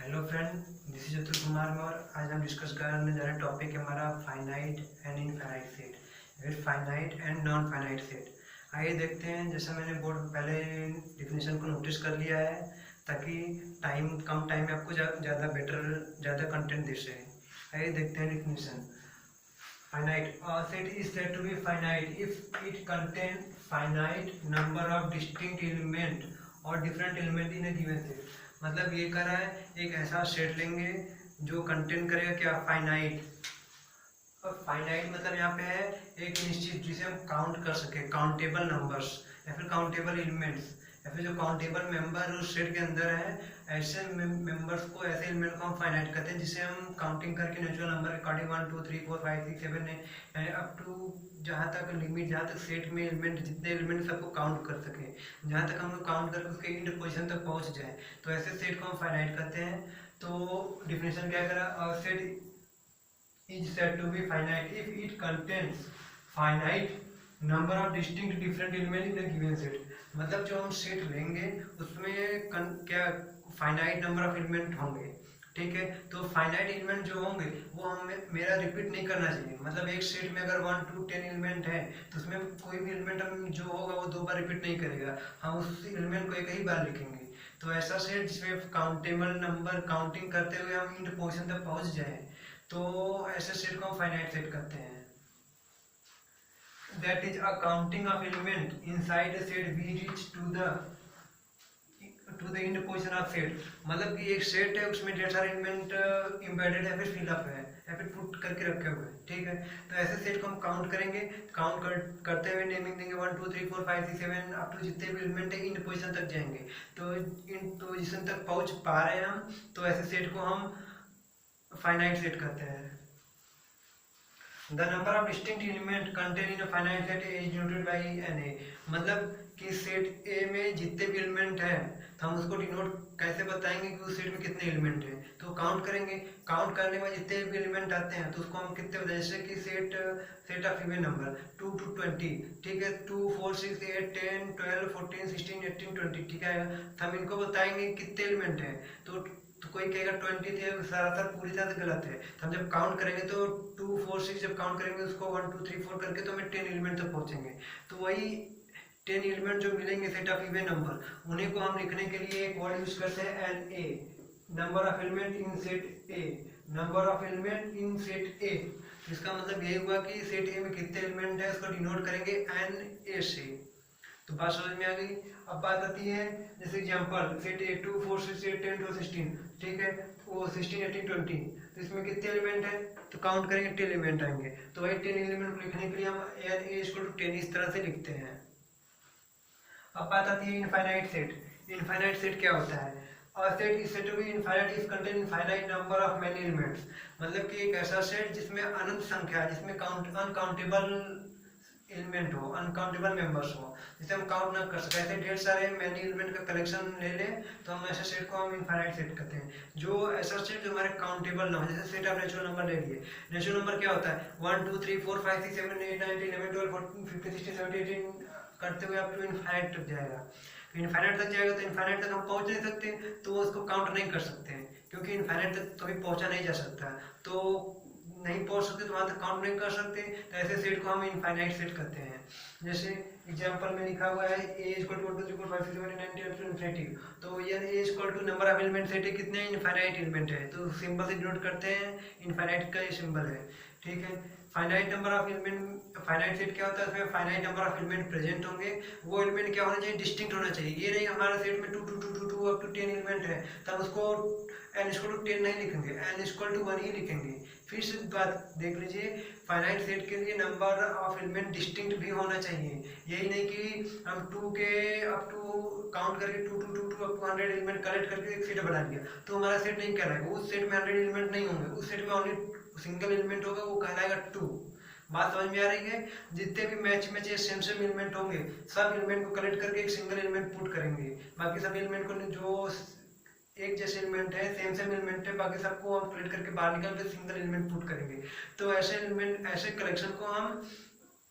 Hello friend, this is Atul Kumar और आज हम डिस्कस करने जा रहे हैं टॉपिक है हमारा फाइनाइट एंड इनफाइनाइट सेट, फिर finite and non finite set. आइए देखते हैं। जैसा मैंने बोर्ड पहले डिफिनेशन को नोटिस कर लिया है ताकि कम टाइम में आपको ज़्यादा कंटेंट दे सके। आइए देखते हैं definition. Finite. A set is said to be finite if it contains finite number of distinct element or different element in a given set. मतलब ये कर रहा है एक ऐसा सेट लेंगे जो कंटेन करेगा क्या, फाइनाइट। और फाइनाइट मतलब यहाँ पे है एक निश्चित जिसे हम काउंट कर सके, काउंटेबल नंबर्स या फिर काउंटेबल एलिमेंट्स या फिर जो काउंटेबल मेंबर उस सेट के अंदर है, ऐसे मेंबर्स को, ऐसे एलिमेंट को हम फाइनाइट कहते हैं जिसे हम काउंटिंग करके natural number according 1 2 3 4 5 6 7 up to जहाँ तक लिमिट, जहाँ तक सेट में एलिमेंट जितने एलिमेंट सबको काउंट कर सके, जहाँ तक हम काउंट करके उसके इंड पोजिशन तक पहुँच जाए, तो ऐसे सेट को हम फाइनाइट कहते हैं। तो डिफिनेशन क्या करा, set is said to be finite if it contains finite number of distinct different elements in a given set। मतलब जो हम सेट लेंगे उसमें क्या फाइनाइट नंबर ऑफ एलिमेंट होंगे, ठीक है। तो फाइनाइट एलिमेंट जो होंगे वो हमें मेरा रिपीट नहीं करना चाहिए। मतलब एक सेट में अगर 1 to 10 एलिमेंट है तो उसमें कोई भी एलिमेंट हम जो होगा वो 2 बार रिपीट नहीं करेगा, हम उस एलिमेंट को एक ही बार लिखेंगे। तो ऐसा सेट जिसमें काउंटेबल नंबर काउंटिंग करते हुए हम इंड पोजिशन तक पहुंच जाए, तो ऐसे सेट को हम फाइनाइट सेट कहते हैं। That is a counting of element inside the set we reach to the end position of set. मतलब कि एक सेट है उसमें ढेर सारे एलिमेंट एम्बेडेड है, फिर फिलअप है या फिर पुट करके रखे हुए हैं, ठीक है। तो ऐसे सेट को हम काउंट करेंगे, करते हुए नेमिंग देंगे 1 2 3 4 5 6 7 अप टू जितने भी एलिमेंट है इंड पोजीशन तक जाएंगे। तो इंड पोजीशन तक पहुंच पा रहे हैं हम, तो ऐसे सेट को हम फाइनाइट सेट कहते हैं। The number of distinct element contain in a finite set is denoted by N A. मतलब कि सेट ए में जितने भी एलिमेंट हैं तो हम उसको डिनोट कैसे बताएंगे कि उस सेट में कितने एलिमेंट हैं। तो काउंट करेंगे, काउंट करने में जितने भी एलिमेंट आते हैं तो उसको हम कितने बताएं, जैसे कि set of even number 2 to 20, ठीक है। 2 4 6 8 10 12 14 16 18 20, ठीक है। तो हम इनको बताएंगे कितने एलिमेंट हैं। तो कोई कहेगा 20 थे, सरासर पूरी तरह से गलत है। तो हम जब काउंट करेंगे तो 2 4 6 जब काउंट करेंगे उसको 1 2 3 4 करके तो हमें 10 एलिमेंट तक पहुंचेंगे। तो वही 10 एलिमेंट जो मिलेंगे सेट ऑफ इवन नंबर, उन्हीं को हम लिखने के लिए एक वर्ड यूज करते हैं N A, number of element in set A, number of element in set A. इसका मतलब यही हुआ कि सेट ए में कितने एलिमेंट है उसको डिनोट करेंगे एन ए से। तो बात समझ में आ गई। अब बात आती है जैसे एग्जांपल सेट ए 2 4 6 8 10 12 16, ठीक है। वो 16 18 20, तो इसमें कितने एलिमेंट है तो काउंट करेंगे 10 एलिमेंट आएंगे। तो वही 10 एलिमेंट को लिखने के लिए हम एन ए इक्वल टू 10 इस तरह से लिखते हैं। अब बात आती है इनफाइनाइट सेट। इनफाइनाइट सेट क्या होता है? A set is said to be infinite if contain infinite number of many elements। मतलब कि एक ऐसा सेट जिसमें अनंत संख्या, जिसमें अनकाउंटेबल एलिमेंट हो, अनकाउंटेबल मेंबर्स हो, जिसे हम काउंट ना कर सके। ऐसे ढेर सारे मैनी एलिमेंट का कलेक्शन ले लें तो हम ऐसे सेट को हम इनफाइनाइट सेट कहते हैं। जो ऐसा सेट जो हमारे काउंटेबल ना हो, जैसे सेट ऑफ नेचुरल नंबर ले लिए। नेचुरल नंबर क्या होता है? 1 2 3 4 5 6 7 8 9 10 11 12 14 15 16 17 18 करते हुए आप टू इनफाइनाइट तक जाएगा। तो इनफाइनाइट तक जाएगा तो इनफाइनाइट तक हम पहुंच नहीं सकते, तो उसको काउंट नहीं कर सकते क्योंकि इनफाइनाइट तक कभी पहुंचा नहीं जा सकता। तो नहीं पहुंच सकते तो वहां तक काउंट नहीं कर सकते, तो ऐसे सेट को हम इनफाइनाइट सेट कहते हैं। जैसे एग्जांपल में लिखा हुआ है a इक्वल टू 1 2 3 4 5 6 7 8 9 10 11 12 13, तो ये a equal to number of element set है, कितने इनफाइनाइट एलिमेंट है, तो सिंबल से डिनोट करते हैं, इनफाइनाइट का ये सिंबल है, ठीक है। Finite number of element, finite set क्या होता है? उसमें finite number of element present होंगे। वो एलिमेंट क्या होना चाहिए? डिस्टिंक्ट होना चाहिए। ये नहीं हमारा सेट में 2 2 2 2 2 अप टू 10 एलिमेंट है तब उसको n इक्वल टू 10 नहीं लिखेंगे, n इक्वल टू 1 ही लिखेंगे। फिर से बात देख लीजिए, फाइनाइट सेट के लिए नंबर ऑफ एलिमेंट डिस्टिंक्ट भी होना चाहिए। यही नहीं कि हम 2 के अप टू काउंट करके 2 2 2 2 अप टू 100 एलिमेंट कलेक्ट करके एक सेट बना लिया तो हमारा सेट नहीं कहलाएगा। उस सेट में 100 एलिमेंट नहीं होंगे, उस सेट में ओनली सिंगल एलिमेंट होगा, वो कहलाएगा 2। बात समझ में आ रही है? जितने भी मैच में सेम सेम एलिमेंट होंगे सब एलिमेंट को कलेक्ट करके एक सिंगल एलिमेंट पुट करेंगे। बाकी सब एलिमेंट को जो एक जैसे एलिमेंट है, सेम सेम एलिमेंट है, बाकी सबको हम कलेक्ट करके बाहर निकाल के सिंगल एलिमेंट पुट करेंगे। तो ऐसे एलिमेंट, ऐसे कलेक्शन को हम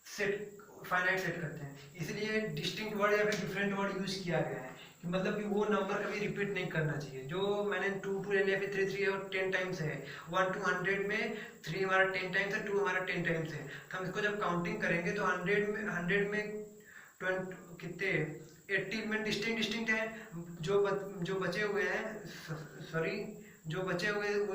सेट, फाइनाइट सेट करते हैं। इसलिए डिस्टिंक्ट वर्ड या फिर डिफरेंट वर्ड यूज किया गया है मतलब कि वो नंबर कभी रिपीट नहीं करना चाहिए। जो मैंने 2 2 ले लिया, फिर 3 3 और 10 टाइम्स है, 1 to 100 में 3 हमारा 10 टाइम्स है, 2 हमारा 10 टाइम्स है, तो हम इसको जब काउंटिंग करेंगे तो 100 में 20 कितने 80 एलिमेंट डिस्टिंक्ट डिस्टिंक्ट है। जो बचे हुए हैं, सॉरी, जो बचे हुए वो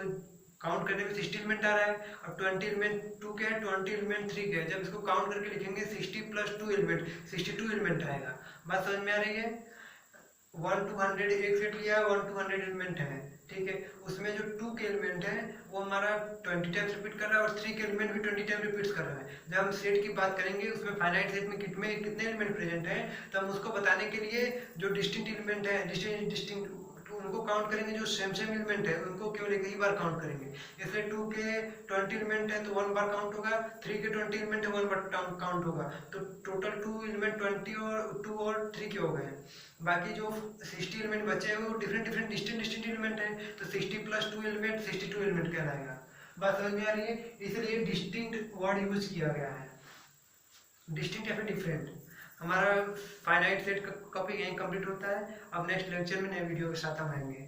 काउंट करने में 60 एलिमेंट आ रहा है, और 20 एलिमेंट 2 के है, 20 एलिमेंट 3 के है। जब इसको काउंट करके लिखेंगे 60 + 2 एलिमेंट 62 एलिमेंट आएगा। बात समझ में आ रही है? 1 to 100 एक सेट लिया, 1 to 100 एलिमेंट है, ठीक है। उसमें जो 2 के एलिमेंट है वो हमारा 20 टाइम्स रिपीट कर रहा है, और 3 के एलिमेंट भी 20 टाइम रिपीट कर रहा है। जब हम सेट की बात करेंगे उसमें फाइनाइट सेट में कितने एलिमेंट प्रेजेंट हैं, तो हम उसको बताने के लिए जो डिस्टिंक्ट एलिमेंट है, डिस्टिंक्ट उनको काउंट करेंगे। जो सेम सेम एलिमेंट है उनको केवल एक ही बार काउंट करेंगे। इसलिए 2 के 20 एलिमेंट है तो 1 बार काउंट होगा, 3 के 20 एलिमेंट है 1 बार काउंट होगा। तो टोटल 2 एलिमेंट 20 और 2 और 3 के हो गए। बाकी जो 60 एलिमेंट बचे हैं वो डिफरेंट डिस्टिंक्ट एलिमेंट है, तो 60 + 2 एलिमेंट 62 एलिमेंट कहलाएगा। बात समझ में आ रही है? इसलिए डिस्टिंक्ट वर्ड यूज किया गया है, डिस्टिंक्ट या फिर डिफरेंट। हमारा फाइनाइट सेट का टॉपिक यहीं कंप्लीट होता है। अब नेक्स्ट लेक्चर में नए वीडियो के साथ हम आएंगे।